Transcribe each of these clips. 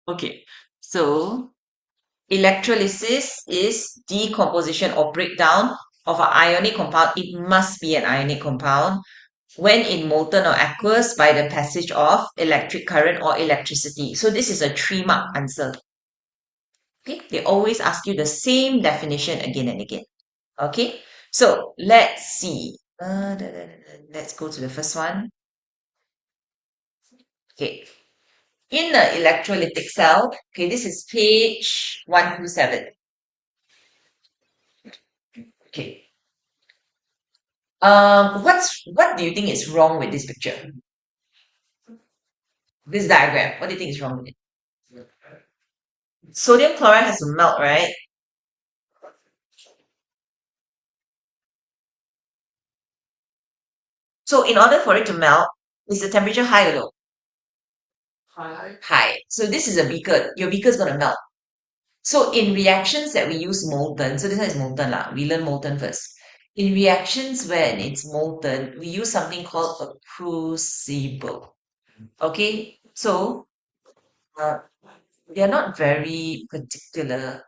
Okay, so electrolysis is decomposition or breakdown of an ionic compound. It must be an ionic compound when in molten or aqueous by the passage of electric current or electricity. So this is a 3 mark answer. Okay, they always ask you the same definition again and again. Okay, so let's see. Let's go to the first one. Okay, in the electrolytic cell, okay, this is page 127. Okay, what do you think is wrong with this picture? This diagram, what do you think is wrong with it? Sodium chloride has to melt, right? So in order for it to melt, is the temperature high or low? High. So this is a beaker. Your beaker is going to melt. So in reactions that we use molten, so this one is molten lah. We learn molten first. In reactions when it's molten, we use something called a crucible. Okay, so uh, they are not very particular.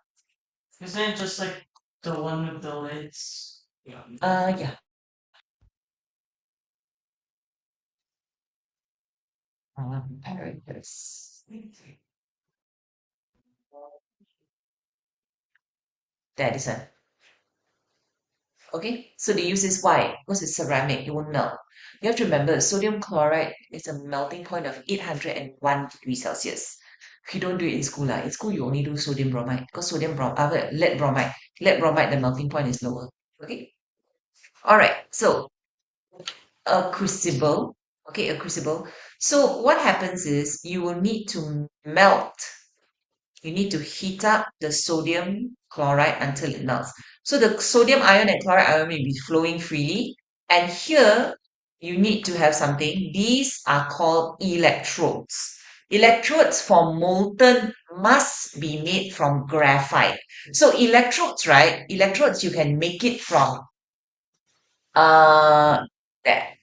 Isn't it just like the one with the lids? Yeah. Apparatus. That is one. Okay, so the use is why? Because it's ceramic, it won't melt. You have to remember, sodium chloride is a melting point of 801 degrees Celsius. You don't do it in school. In school, you only do sodium bromide because lead bromide. Lead bromide, the melting point is lower. Okay, all right. So a crucible, okay, a crucible. So what happens is you will need to melt. You need to heat up the sodium chloride until it melts. So the sodium ion and chloride ion will be flowing freely. And here you need to have something. These are called electrodes. Electrodes for molten must be made from graphite. So electrodes, right? Electrodes you can make it from uh that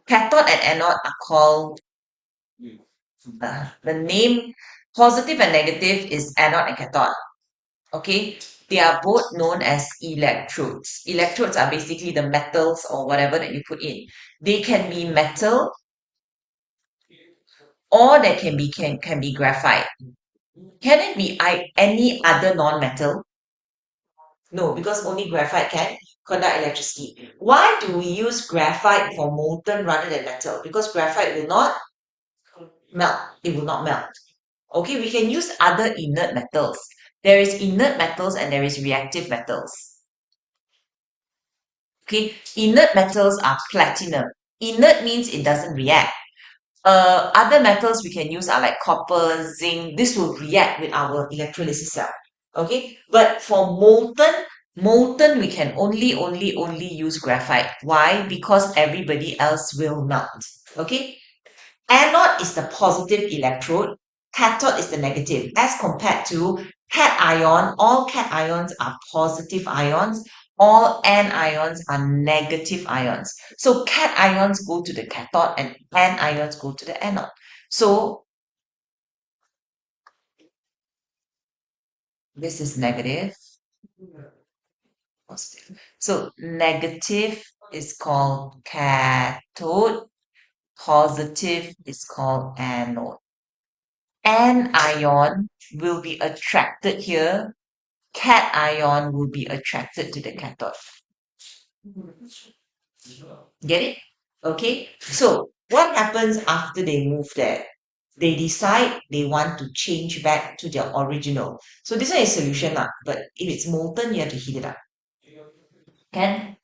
cathode and anode are called the name positive and negative is anode and cathode. Okay, they are both known as electrodes. Electrodes are basically the metals or whatever that you put in. They can be metal or they can be graphite. Can it be any other non-metal? No, because only graphite can conduct electricity. Why do we use graphite for molten rather than metal? Because graphite will not melt. It will not melt. Okay, we can use other inert metals. There is inert metals and there is reactive metals. Okay, inert metals are platinum. Inert means it doesn't react. Other metals we can use are like copper, zinc. This will react with our electrolysis cell. Okay, but for molten we can only use graphite. Why? Because everybody else will melt. Okay, anode is the positive electrode. Cathode is the negative. As compared to cation, all cations are positive ions. All anions are negative ions. So cations go to the cathode and anions go to the anode. So this is negative, positive. So negative is called cathode, positive is called anode. Anion will be attracted here. Cation will be attracted to the cathode. Get it? Okay. So what happens after they move there? They decide they want to change back to their original. So this one is solution lah. But if it's molten, you have to heat it up. Can?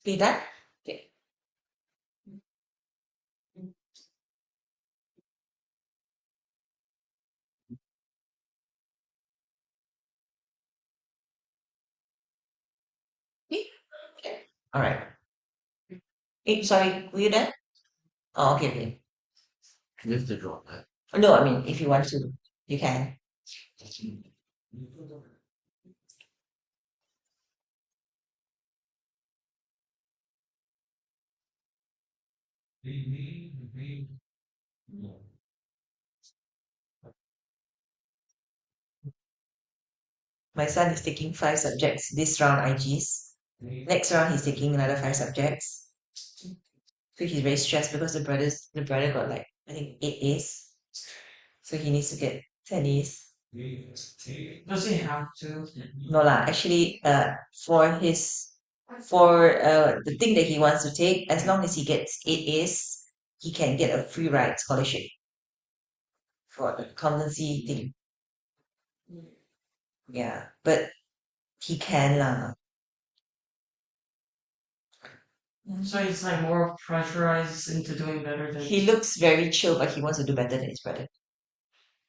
Be done? Okay. Okay. All right. Sorry, were you done? Oh, okay, okay. No, I mean, if you want to, you can. My son is taking 5 subjects this round IGs. Next round he's taking another 5 subjects. So he's very stressed because the brother got like I think 8 A's. So he needs to get 10 A's. Does he have to? No lah, actually for his for the thing that he wants to take, as long as he gets 8 A's, he can get a free ride scholarship for the accountancy thing. Yeah. But he can lah. So he's like more pressurized into doing better than He looks very chill, but he wants to do better than his brother.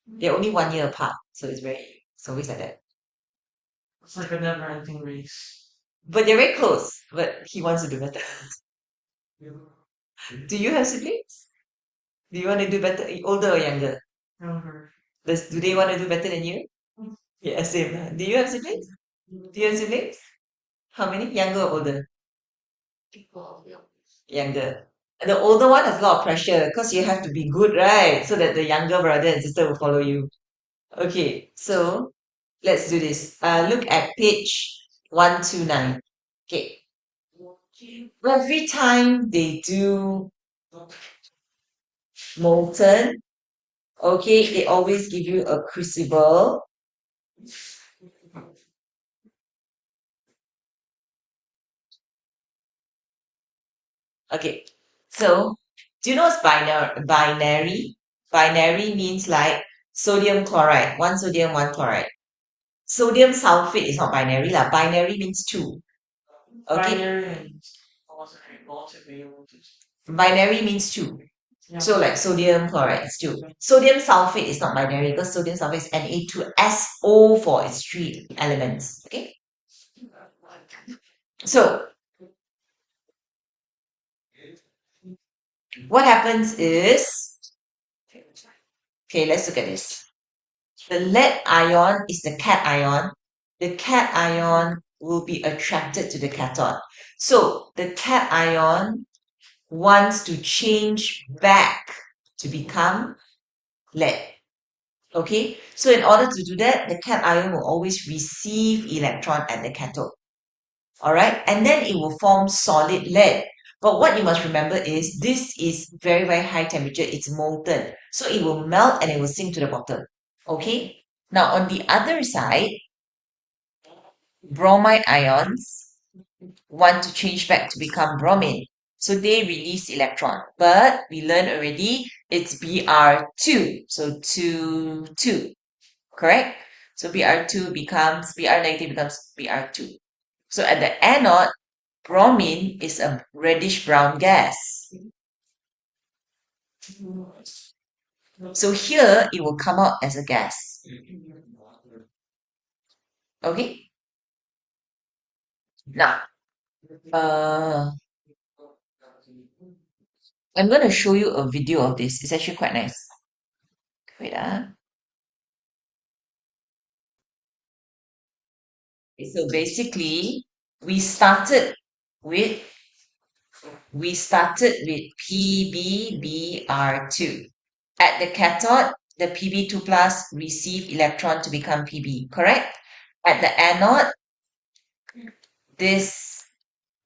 They're only 1 year apart, so it's always like that. it's like a never ending race. But they're very close, but he wants to do better. Do you have siblings? Do you want to do better, older or younger? Younger. Do they want to do better than you? Yeah, same lah. Do you have siblings? Do you have siblings? How many? Younger or older? Younger. The older one has a lot of pressure because you have to be good, right? So that the younger brother and sister will follow you. Okay, so let's do this. Look at page 129. Okay. Every time they do molten, okay, they always give you a crucible. Okay, so do you know what's binary? Binary means like sodium chloride, one sodium, one chloride. Sodium sulfate is not binary lah. Binary means two. Okay, Binary and multivariate. binary means two. Yeah. So like sodium chloride is two. Sodium sulfate is not binary because sodium sulfate is Na2SO for its 3 elements. Okay, so what happens is, okay, let's look at this. The lead ion is the cation ion. The cation ion will be attracted to the cathode. So the cation ion wants to change back to become lead. Okay, so in order to do that, the cation ion will always receive electron at the cathode. All right, and then it will form solid lead. But what you must remember is this is very, very high temperature. It's molten. So it will melt and it will sink to the bottom. Okay, now on the other side, bromide ions want to change back to become bromine. So they release electron. But we learned already it's Br2. So 2, 2. Correct? So Br2 becomes, Br negative becomes Br2. So at the anode, bromine is a reddish brown gas. So here it will come out as a gas. Okay? Now, uh, I'm going to show you a video of this. It's actually quite nice. Wait, Okay, so basically, we started with PbBr2. At the cathode, the Pb2 plus receive electron to become Pb, correct? At the anode, this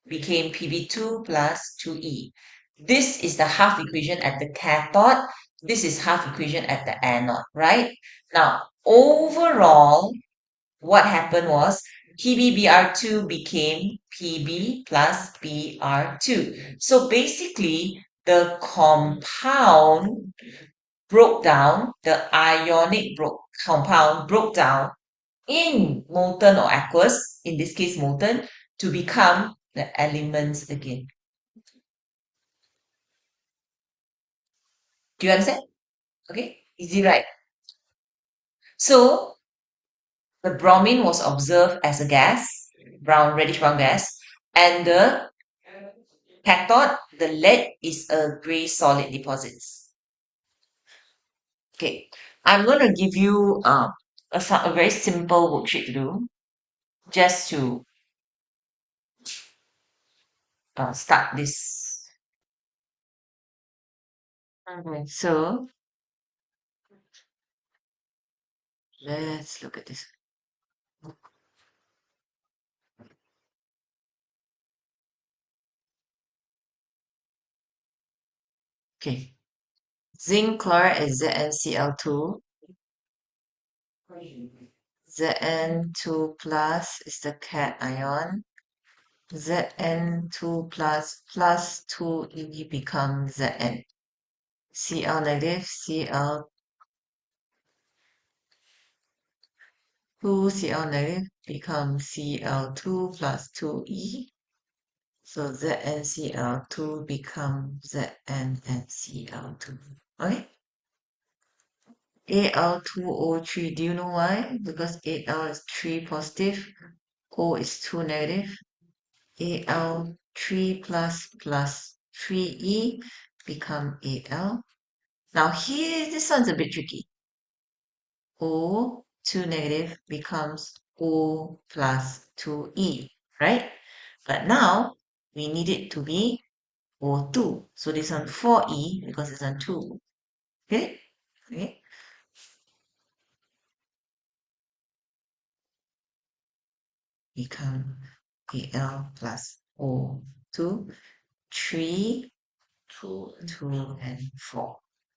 became Pb2 plus 2e. This is the half equation at the cathode. This is half equation at the anode, right? Now, overall, what happened was PbBr2 became Pb plus Br2. So basically, the compound broke down, the compound broke down in molten or aqueous, in this case molten, to become the elements again. Do you understand? Okay, easy, right? So the bromine was observed as a gas, reddish brown gas, and the cathode, the lead is a gray solid deposits. Okay, I'm going to give you a very simple worksheet to do just to start this Okay, so let's look at this. Okay, zinc chloride is ZnCl2. Zn2 plus is the cation. Zn2 plus 2E becomes Zn. Cl negative, Cl2, Cl negative becomes Cl2 plus 2E. So ZnCl2 becomes ZnNCl2. Okay? Al2O3, do you know why? Because Al is 3 positive, O is 2 negative. Al3 plus 3E become Al. Now here, this one's a bit tricky. O, 2 negative becomes O plus 2E, right? But now, we need it to be O2. So this one 4E because it's on 2. Okay? Okay? Become Al plus O2, 3, 2, and 4.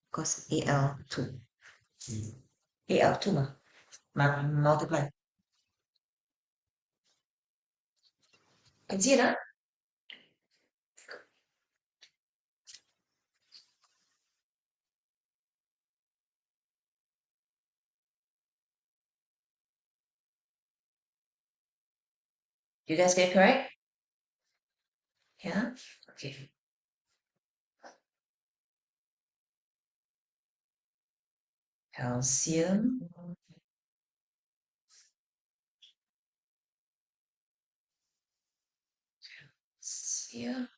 Because Al2. Al2 multiply. Can see it, huh? You guys get it correct? Yeah? Okay. Calcium. Here.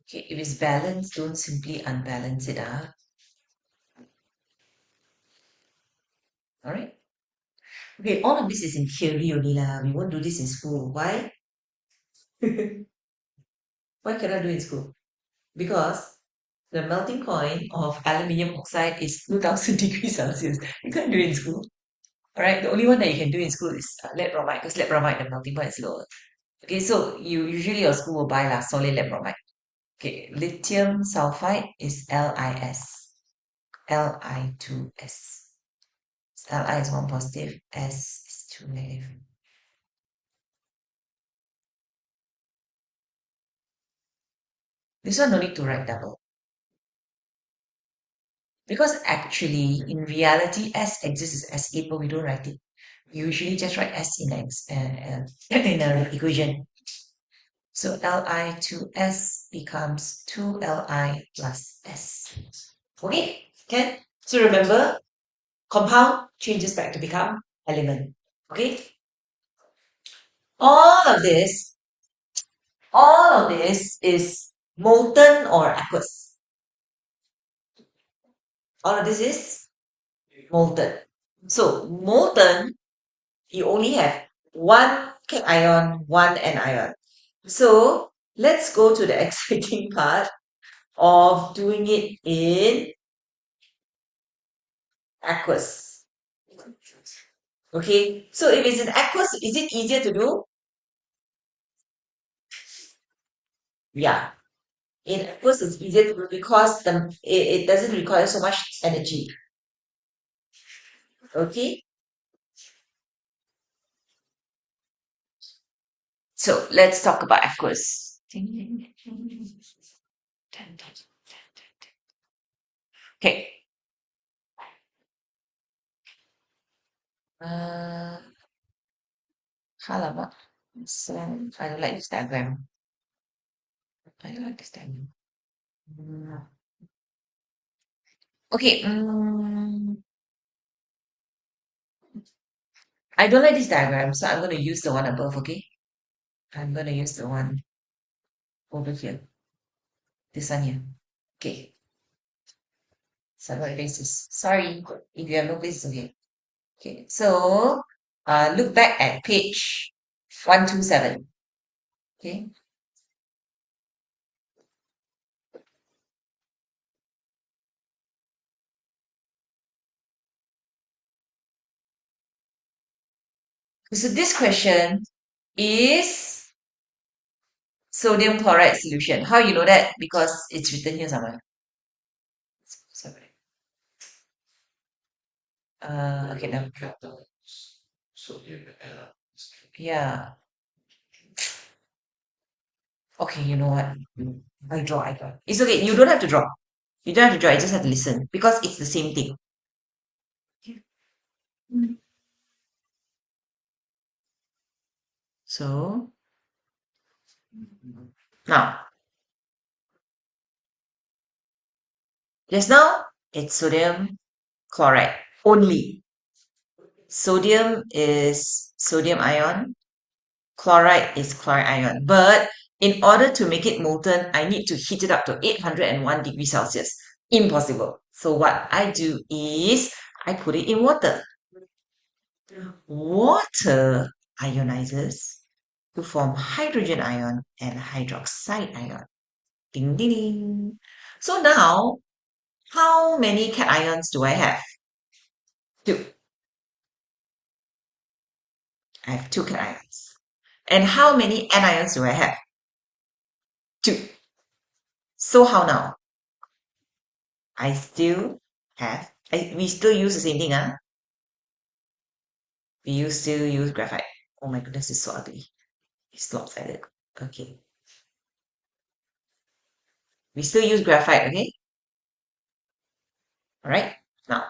Okay, if it's balanced, don't simply unbalance it, Alright? Okay, all of this is in theory only lah. We won't do this in school. Why? Why cannot do in school? Because the melting point of aluminium oxide is 2000 degrees Celsius. You can't do it in school. Alright, the only one that you can do in school is lead bromide, because lead bromide, the melting point is lower. Okay, so you usually your school will buy solid lead bromide. Okay, lithium sulfide is LiS. Li2S. Li is 1 positive, S is 2 negative. This one no need to write double. Because actually, in reality, S exists as A, but we don't write it. We usually just write S in in an equation. So Li2S becomes 2Li plus S. Okay, can? So remember, compound changes back to become element. Okay? All of this, all of this is molten or aqueous. All of this is molten. So molten, you only have one cation, one anion. So let's go to the exciting part of doing it in aqueous. Okay, so if it's in aqueous, is it easier to do? Yeah, in aqueous it's easier to do because it doesn't require so much energy. Okay, so let's talk about aqueous. Okay, uh, alamak. So I don't like this diagram. I don't like this diagram. Mm, Okay, I don't like this diagram, so I'm going to use the one above, okay? I'm going to use the one over here. This one here. Okay. So I've got erasers. Sorry. If you have no place, it's okay. Okay. So look back at page 127. Okay. So this question is sodium chloride solution. How you know that? Because it's written here somewhere. Sorry. Okay, now. Yeah. Okay, you know what? I draw. It's okay. You don't have to draw. You don't have to draw. You just have to listen because it's the same thing. So now, just now, it's sodium chloride only. Sodium is sodium ion. Chloride is chloride ion. But in order to make it molten, I need to heat it up to 801 degrees Celsius. Impossible. So what I do is I put it in water. Water ionizes to form hydrogen ion and hydroxide ion. Ding, ding, ding. So now, how many cations do I have? Two. I have two cations. And how many anions do I have? Two. So how now? I still have, we still use the same thing, huh? Still use graphite. Oh my goodness, it's so ugly. It's lopsided. Okay. We still use graphite, okay? All right. Now,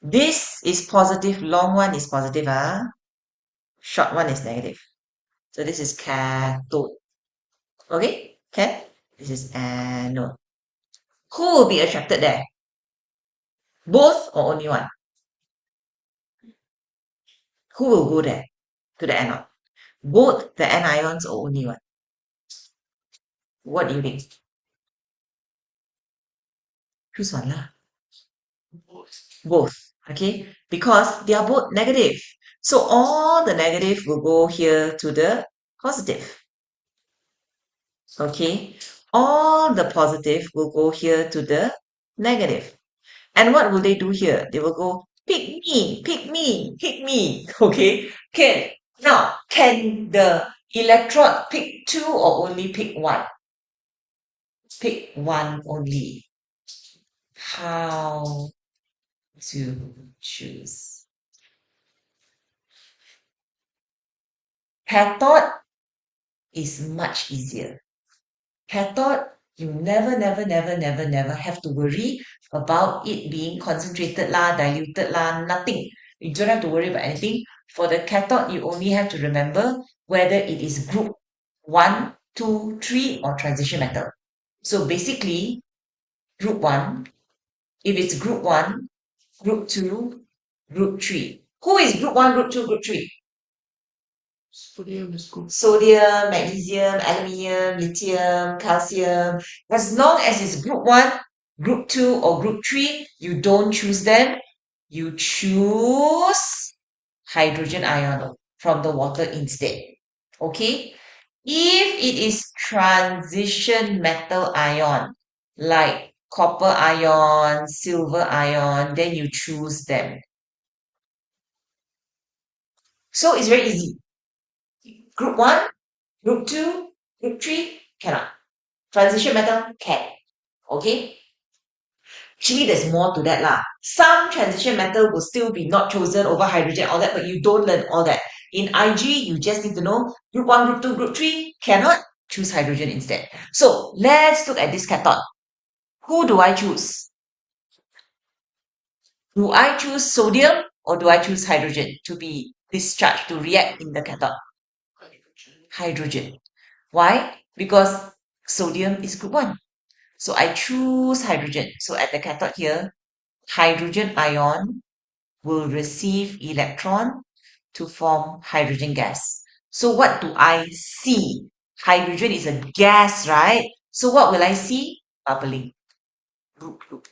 this is positive. Long one is positive, huh? Short one is negative. So this is cathode. Okay? Can? This is anode. Who will be attracted there? Both or only one? Who will go there to the anode? Both the anions or only one? What do you think? Choose one lah. Both. Okay? Because they are both negative. So all the negative will go here to the positive. Okay? All the positive will go here to the negative. And what will they do here? They will go, pick me, pick me, pick me. Okay? Can now can the electrode pick two or only pick one? Pick one only. How to choose? Cathode is much easier. Cathode, you never have to worry about it being concentrated lah, diluted lah, nothing. You don't have to worry about anything. For the cathode, you only have to remember whether it is group 1, 2, 3 or transition metal. So basically, group 1, if it's group 1, group 2, group 3. Who is group 1, group 2, group 3? Sodium, magnesium, aluminium, lithium, calcium. As long as it's group 1, group 2, or group 3, you don't choose them. You choose hydrogen ion from the water instead. Okay? If it is transition metal ion, like copper ion, silver ion, then you choose them. So it's very easy. Group 1, Group 2, Group 3, cannot. Transition metal, can. Okay? Actually, there's more to that lah. Some transition metal will still be not chosen over hydrogen, all that, but you don't learn all that. In IG, you just need to know Group 1, Group 2, Group 3, cannot. Choose hydrogen instead. So, let's look at this cathode. Who do I choose? Do I choose sodium or do I choose hydrogen to be discharged, to react in the cathode? Hydrogen. Why? Because sodium is group 1. So I choose hydrogen. So at the cathode here, hydrogen ion will receive electron to form hydrogen gas. So what do I see? Hydrogen is a gas, right? So what will I see? Bubbling. Bloop, bloop.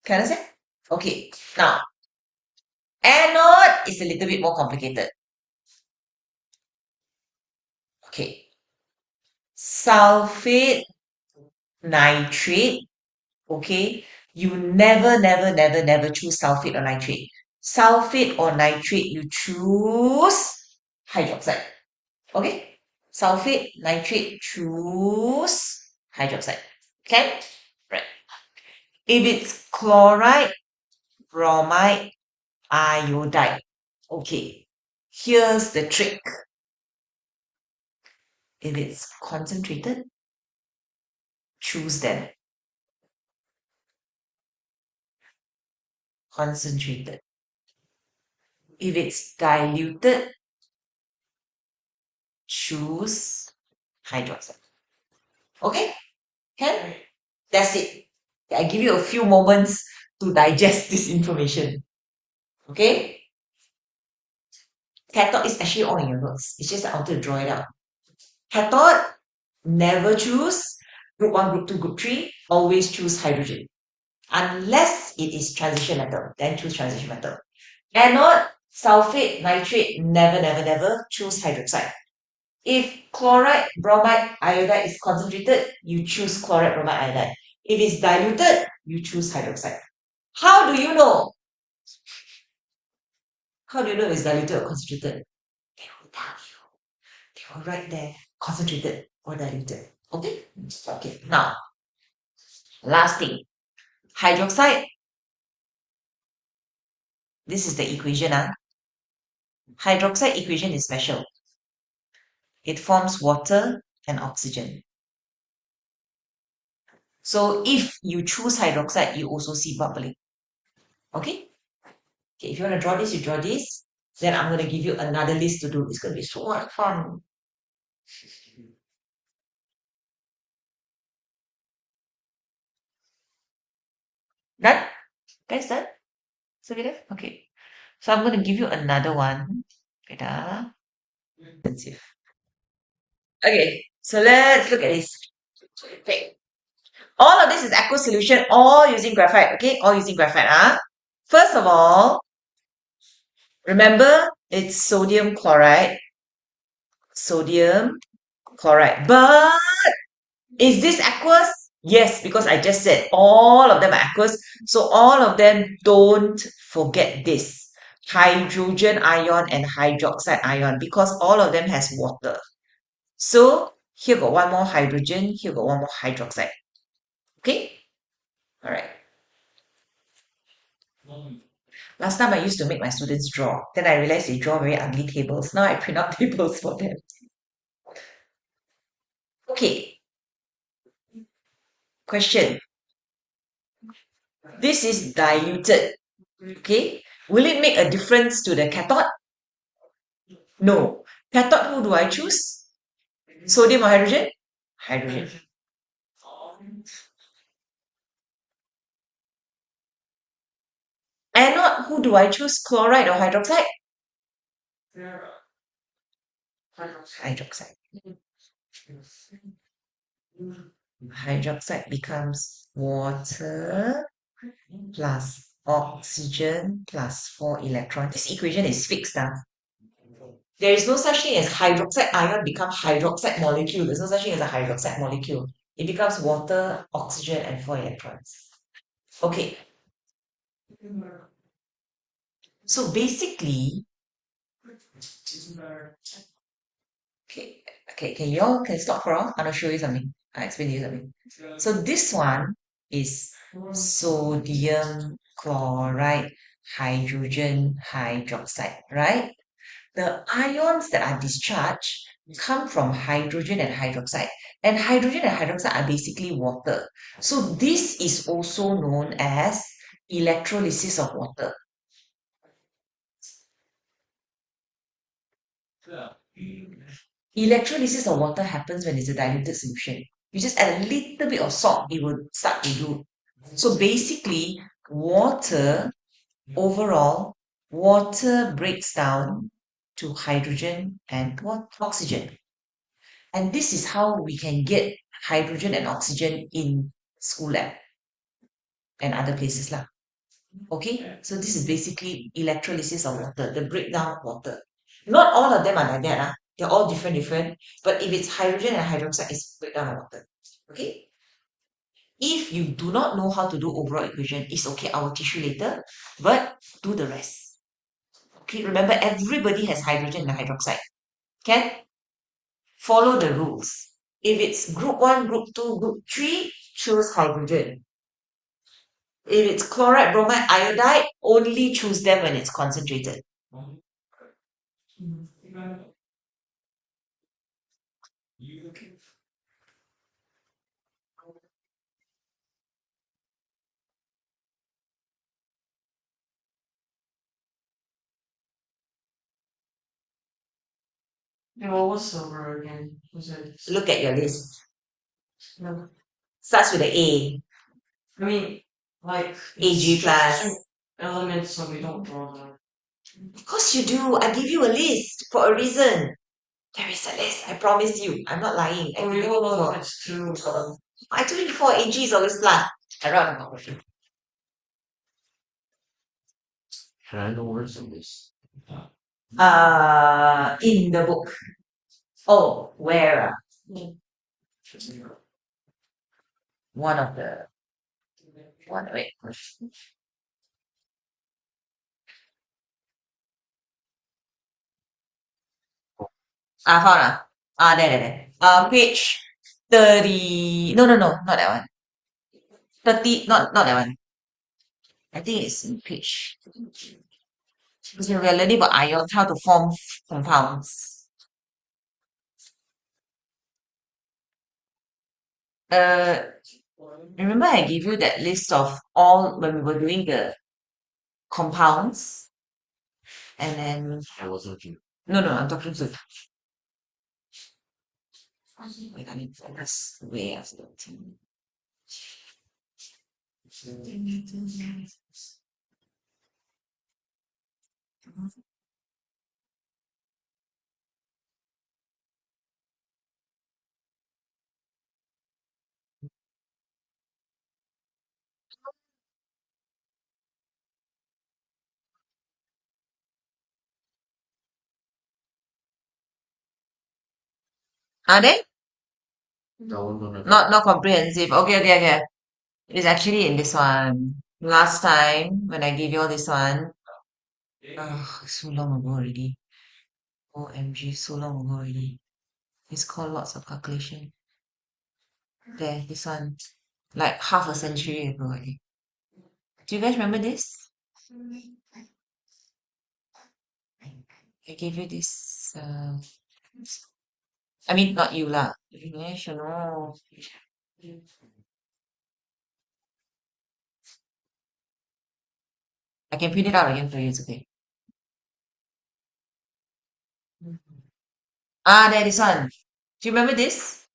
Can I understand? Okay, now anode is a little bit more complicated. Okay, sulfate, nitrate. Okay, you never choose sulfate or nitrate. Sulfate or nitrate, you choose hydroxide. Okay, sulfate, nitrate, choose hydroxide. Okay, right. If it's chloride, bromide, iodide. Okay, here's the trick. If it's concentrated, choose them. Concentrated. If it's diluted, choose hydroxide. Okay? Can? That's it. I give you a few moments to digest this information. Okay? Cathode is actually all in your notes. It's just that I want to draw it out. Cathode, never choose group 1, group 2, group 3. Always choose hydrogen. Unless it is transition metal, then choose transition metal. Anode, sulfate, nitrate, never choose hydroxide. If chloride, bromide, iodide is concentrated, you choose chloride, bromide, iodide. If it's diluted, you choose hydroxide. How do you know? How do you know it's diluted or concentrated? They will tell you. They will write there, concentrated or diluted. Okay? Okay. Now, last thing. Hydroxide. This is the equation. Hydroxide equation is special. It forms water and oxygen. So if you choose hydroxide, you also see bubbling. Okay? Okay, if you want to draw this, you draw this. Then I'm going to give you another list to do. It's going to be so much fun. Done? Guys, done? So we done? Okay. So I'm going to give you another one. Wait, expensive. Okay, so let's look at this. Okay. All of this is aqueous solution, all using graphite. Okay, all using graphite. First of all, remember it's sodium chloride. Sodium chloride. But is this aqueous? Yes, because I just said all of them are aqueous. So all of them, don't forget this. Hydrogen ion and hydroxide ion, because all of them has water. So here got one more hydrogen, here got one more hydroxide. Okay? All right. Last time I used to make my students draw. Then I realized they draw very ugly tables. Now I print out tables for them. Okay. Question. This is diluted. Okay. Will it make a difference to the cathode? No. Cathode, who do I choose? Sodium or hydrogen? Hydrogen. Anode, who do I choose? Chloride or hydroxide? Hydroxide. Hydroxide becomes water plus oxygen plus 4 electrons. This equation is fixed. There is no such thing as hydroxide ion become hydroxide molecule. There's no such thing as a hydroxide molecule. It becomes water, oxygen, and 4 electrons. Okay. So basically, okay, can you all can stop for a while? I want to show you something. I explain to you something. So this one is sodium chloride hydrogen hydroxide, right? The ions that are discharged come from hydrogen and hydroxide. And hydrogen and hydroxide are basically water. So this is also known as electrolysis of water. Electrolysis of water happens when it's a diluted solution. You just add a little bit of salt, it will start to do. So basically, water, overall, water breaks down to hydrogen and what? Oxygen. And this is how we can get hydrogen and oxygen in school lab and other places lah. Okay, so this is basically electrolysis of water, the breakdown of water. Not all of them are like that. They're all different. But if it's hydrogen and hydroxide, it's breakdown of water. Okay? If you do not know how to do overall equation, it's okay. I will teach you later. But do the rest. Okay, remember everybody has hydrogen and hydroxide. Can follow the rules. If it's group 1, group 2, group 3, choose hydrogen. If it's chloride, bromide, iodide, only choose them when it's concentrated. Yeah, what was silver again? Was it? Look at your list. No. Starts with a A. I mean, like AG it's plus. just elements, so we don't draw them. Of course you do. I give you a list for a reason. There is a list. I promise you. I'm not lying. I Oh, give you you don't know if before. it's two. I told you before. AG is always plus. I wrote on my Can I know where's the list? in the book. Oh, where? One of the one. Wait. Found there. Page 30. No, no, no, not that one. 30. Not that one. I think it's in page. Because we are learning about ions, how to form compounds. Uh, remember I gave you that list of all when we were doing the compounds, and then I wasn't you. no, I'm talking to. Wait, I need that's way after the thing. Are they? No, no, no. Not comprehensive. Okay. It's actually in this one. Last time when I gave you all this one, so long ago already. OMG, so long ago already. It's called lots of calculation. There, this one. Like half a century ago already. Do you guys remember this? I gave you this. I mean, not you lah. You should know. I can print it out again for you. It's okay. There, this one. Do you remember this?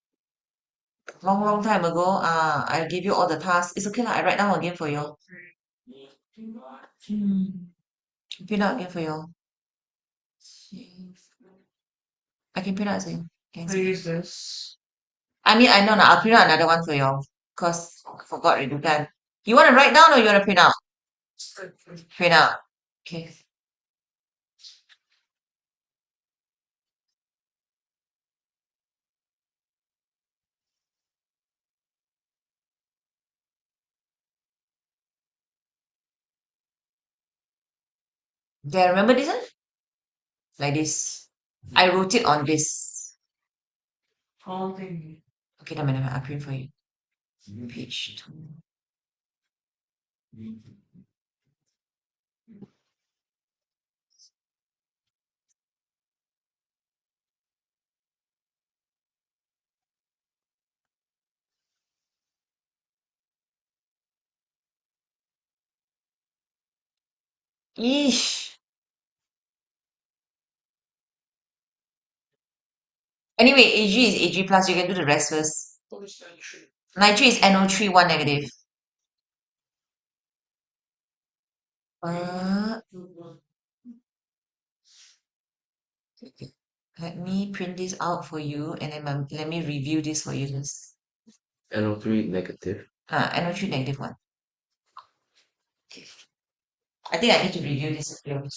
Long time ago. I gave you all the tasks. It's okay lah. I write down again for you. Print out again for you. I can print out again. I use this. I mean, I know now. I'll print out another one for you because I forgot already. Done. You want to write down or you want to print out? Print out. Okay. Okay, remember this one? Like this. I wrote it on this. Whole thing. Okay, never mind. I'll print for you. Page 2. Eesh. Anyway, Ag is Ag plus. You can do the rest first. Nitrate is NO3, 1 negative. Uh, let me print this out for you and then let me review this for you first. NO3 negative. NO3 negative 1. Okay. I think I need to review this again.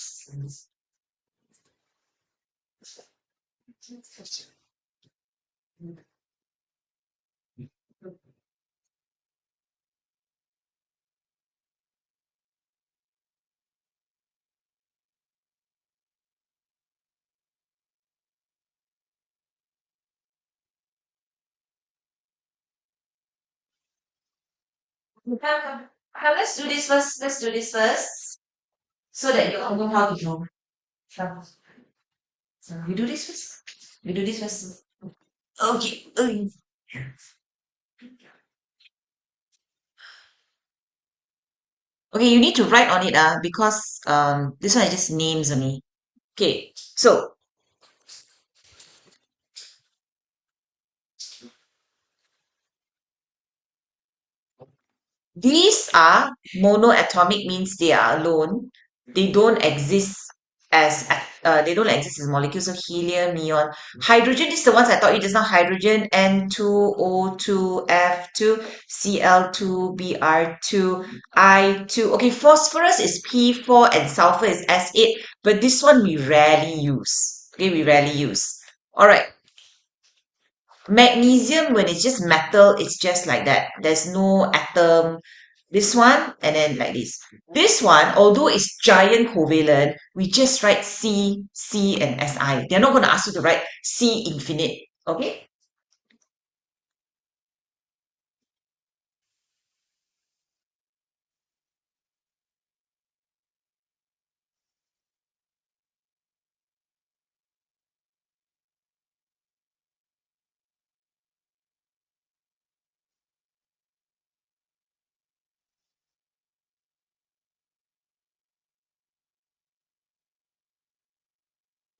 Let's do this first. Let's do this first, so that you all know how to do. Come. So we do this first. We do this first. Okay. Okay, you need to write on it, because this one is just names only. Okay, so these are monoatomic, means they are alone. They don't exist they don't exist as molecules of helium, neon. Hydrogen is the ones I taught you just now. Hydrogen, N2O2, F2, Cl2, Br2, I2. Okay, phosphorus is P4 and sulfur is S8, but this one we rarely use. Okay, we rarely use. All right. Magnesium, when it's just metal, it's just like that. There's no atom. This one, and then like this. This one, although it's giant covalent, we just write C, C, and Si. They're not going to ask you to write C infinite. Okay?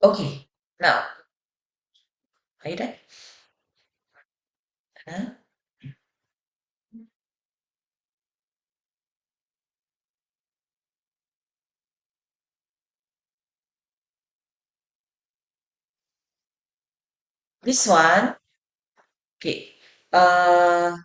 Okay. Now, are you done? Huh? This one, okay. Uh,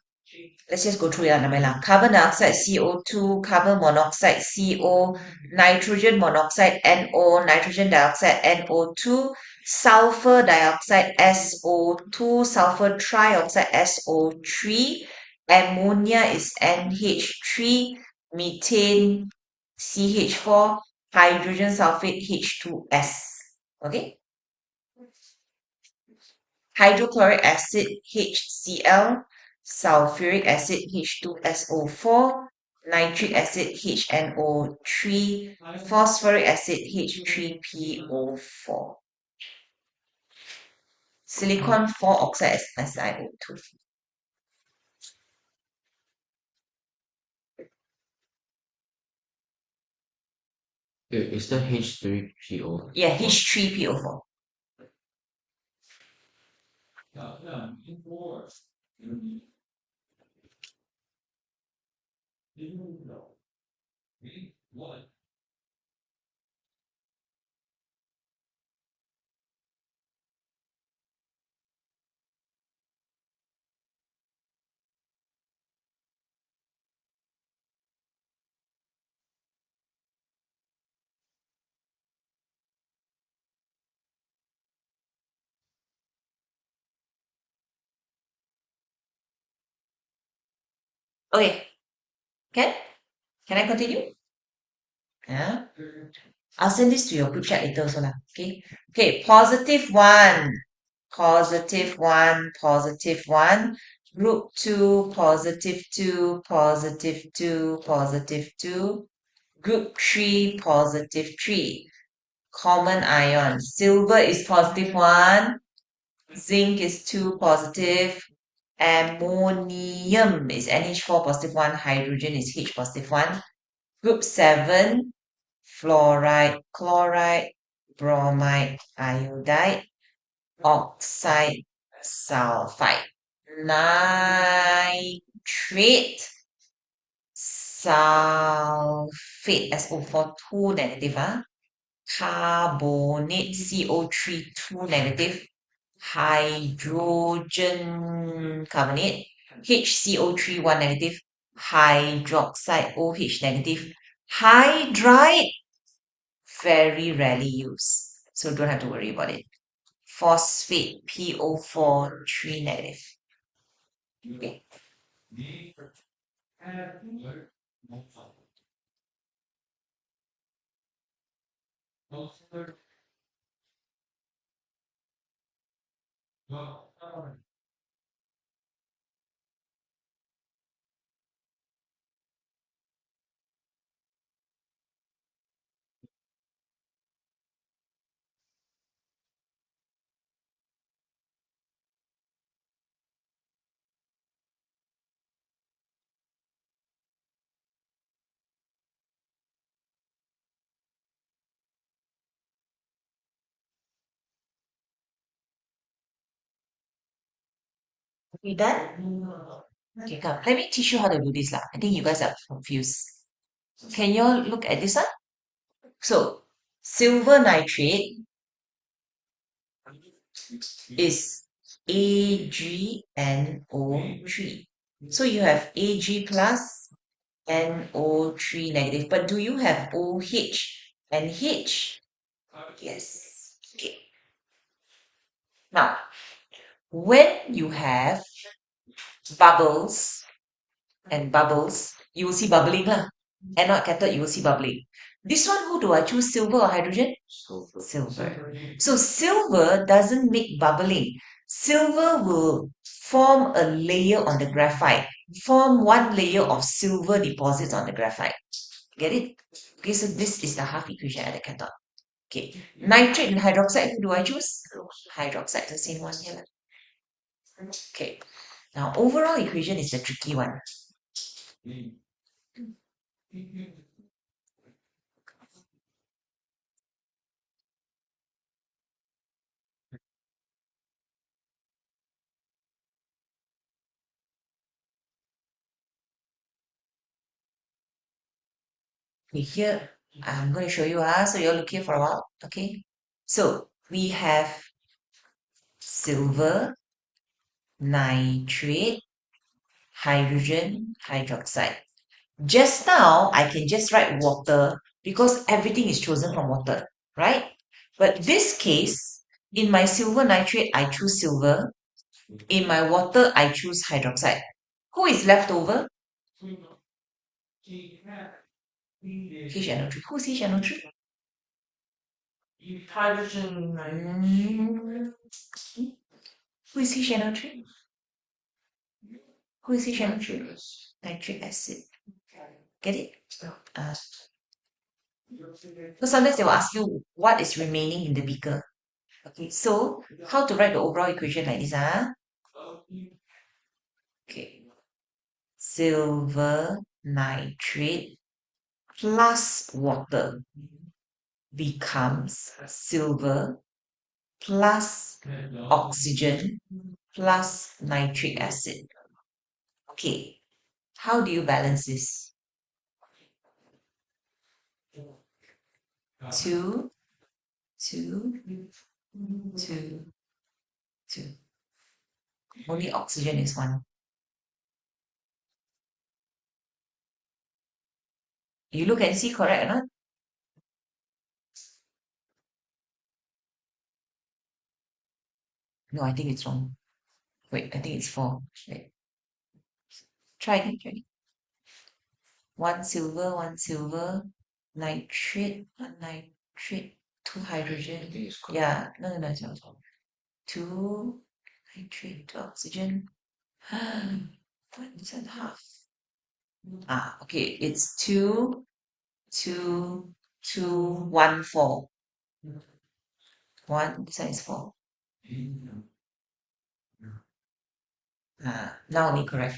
let's just go through it. Never mind lah. Carbon dioxide, CO2, carbon monoxide, CO, nitrogen monoxide, NO, nitrogen dioxide, NO2, sulfur dioxide, SO2, sulfur trioxide, SO3, ammonia is NH3, methane, CH4, hydrogen sulfate, H2S. Okay? Hydrochloric acid HCl, sulfuric acid H2SO4, nitric acid HNO3, phosphoric acid H3PO4, silicon 4 oxide SiO2. Is that H3PO? Yeah, H3PO4. Okay, can? Can I continue? Yeah. I'll send this to your group chat later also lah. Okay. Okay, positive one. Positive one, positive one. Group two, positive two, positive two, positive two. Group three, positive three. Common ion. Silver is positive one. Zinc is two positive. Ammonium is NH4 positive one. Hydrogen is H positive one. Group seven, fluoride, chloride, bromide, iodide, oxide, sulfide, nitrate, sulfate, SO4 2 negative, carbonate, CO3 2 negative, hydrogen carbonate, HCO3 1 negative, hydroxide, OH negative, Hydride, very rarely used. So don't have to worry about it. Phosphate, PO4, 3 negative. Okay. You done? Okay, come. Let me teach you how to do this lah. I think you guys are confused. Can you all look at this one? So, silver nitrate is AgNO3. So you have Ag plus NO3 negative. But do you have OH and H? Yes. Okay. Now, when you have bubbles and bubbles, you will see bubbling lah. Anode cathode, you will see bubbling. This one, who do I choose, silver or hydrogen? Silver. So silver doesn't make bubbling. Silver will form a layer on the graphite, form one layer of silver deposits on the graphite. Get it? Okay, so this is the half equation at the cathode. Okay, nitrate and hydroxide, who do I choose? Hydroxide, the same one here. Okay, now overall equation is the tricky one. Okay, here I'm going to show you, so you're looking for a while. Okay, so we have silver, nitrate, hydrogen, hydroxide. Just now, I can just write water because everything is chosen from water, right? But this case, in my silver nitrate, I choose silver. In my water, I choose hydroxide. Who is left over? HNO3. Who's HNO3? Hydrogen, nitrogen. Who is HNO3? Who is HNO3? Nitric acid. Get it? So sometimes they will ask you what is remaining in the beaker. Okay, so how to write the overall equation like this? Okay, silver nitrate plus water becomes silver plus oxygen plus nitric acid. Okay, how do you balance this? Two, two, two, two. Only oxygen is one. You look and see, correct or not? No, I think it's wrong. Wait, I think it's four. Wait. Try again, try again. One silver, nitrate, one nitrate, two hydrogen. Yeah, no, it's wrong. Two nitrate, two oxygen. One and a half. Okay, it's two, two, two, one, four. One, this one is four. Now only correct.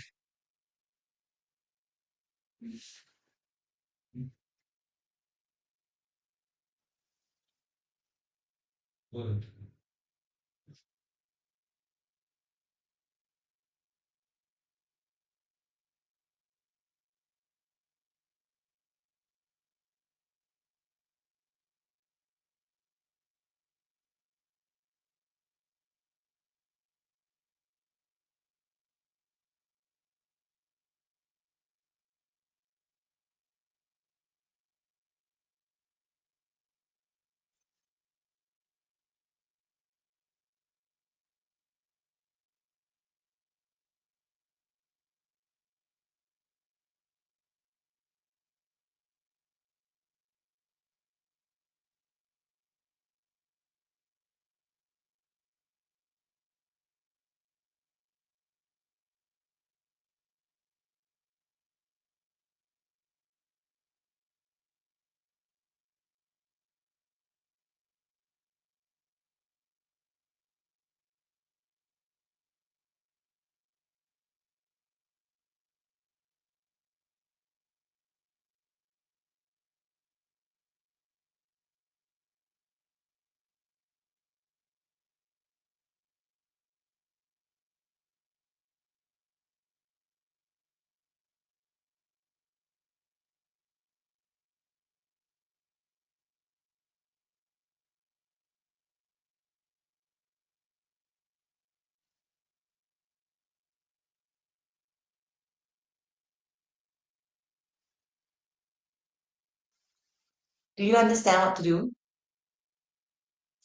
Do you understand what to do?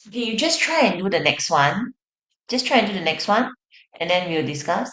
Okay, you just try and do the next one. Just try and do the next one, and then we'll discuss.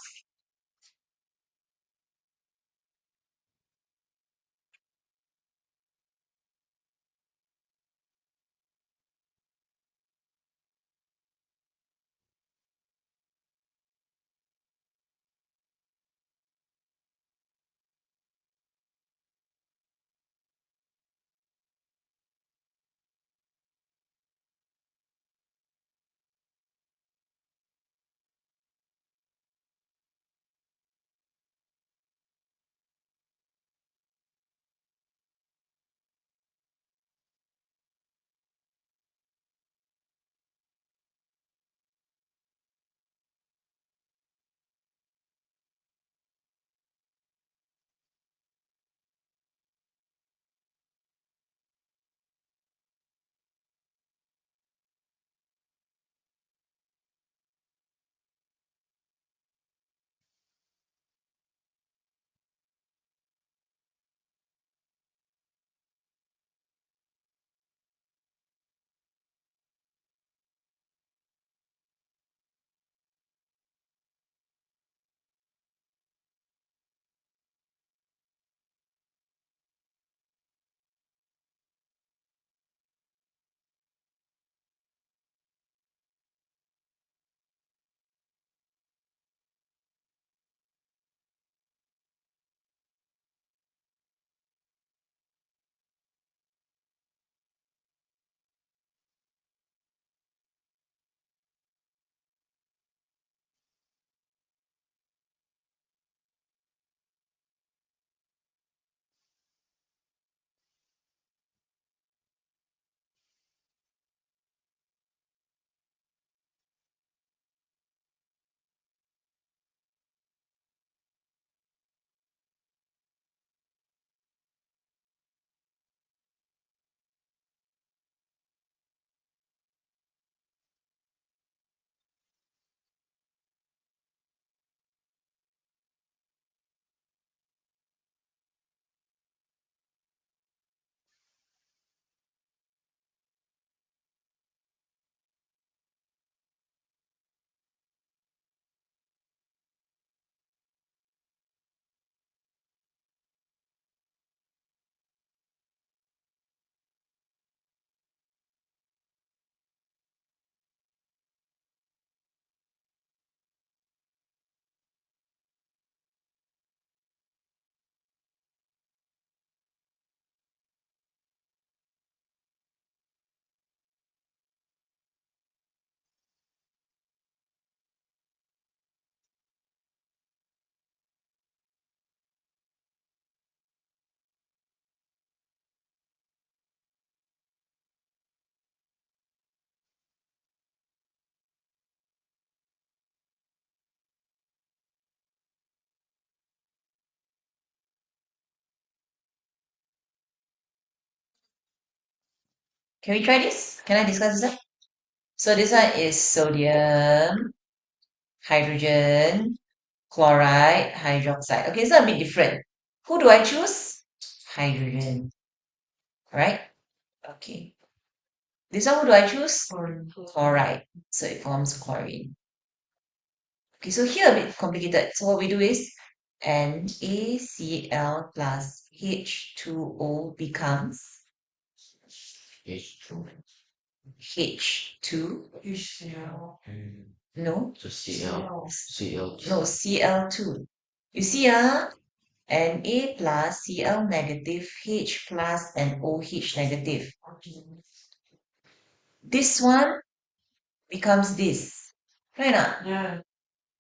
Can we try this? Can I discuss this one? So this one is sodium, hydrogen, chloride, hydroxide. Okay, so a bit different. Who do I choose? Hydrogen, right? Okay. This one, who do I choose? Chloride. So it forms chlorine. Okay, so here a bit complicated. So what we do is NaCl plus H2O becomes H2. H2. HCl. No, So Cl. Cl2. no, Cl2. You see, Na plus Cl negative, H plus and OH negative. This one becomes this. Right? Not? Yeah.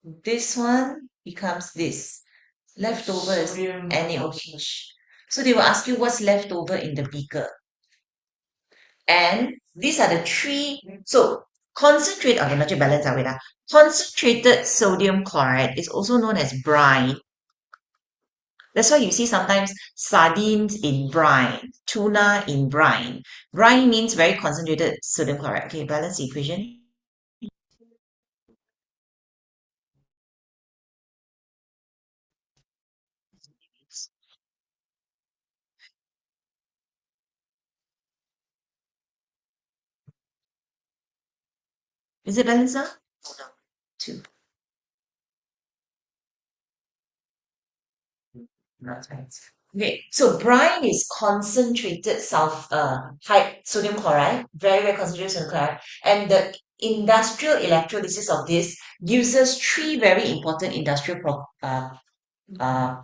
This one becomes this. Leftover is Sodium. NaOH. So they will ask you what's left over in the beaker. And these are the three. So concentrate, okay, not balance wait, concentrated sodium chloride is also known as brine. That's why you see sometimes sardines in brine, tuna in brine. Brine means very concentrated sodium chloride. Okay, balance the equation. Is it balanced now? Oh, no. 2. Not balanced. Okay, so brine is concentrated high sodium chloride, very, very concentrated sodium chloride, and the industrial electrolysis of this gives us three very important industrial uh,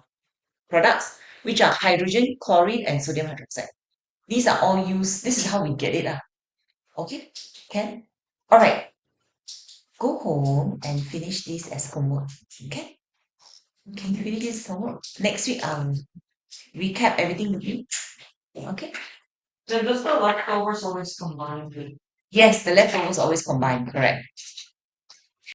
products, which are hydrogen, chlorine, and sodium hydroxide. These are all used. This is how we get it. Okay, can? All right, go home and finish this as homework. Okay, can you finish this homework? Next week, recap everything with you. Okay. Then does the leftovers always combine with Yes, the leftovers always combine. Correct.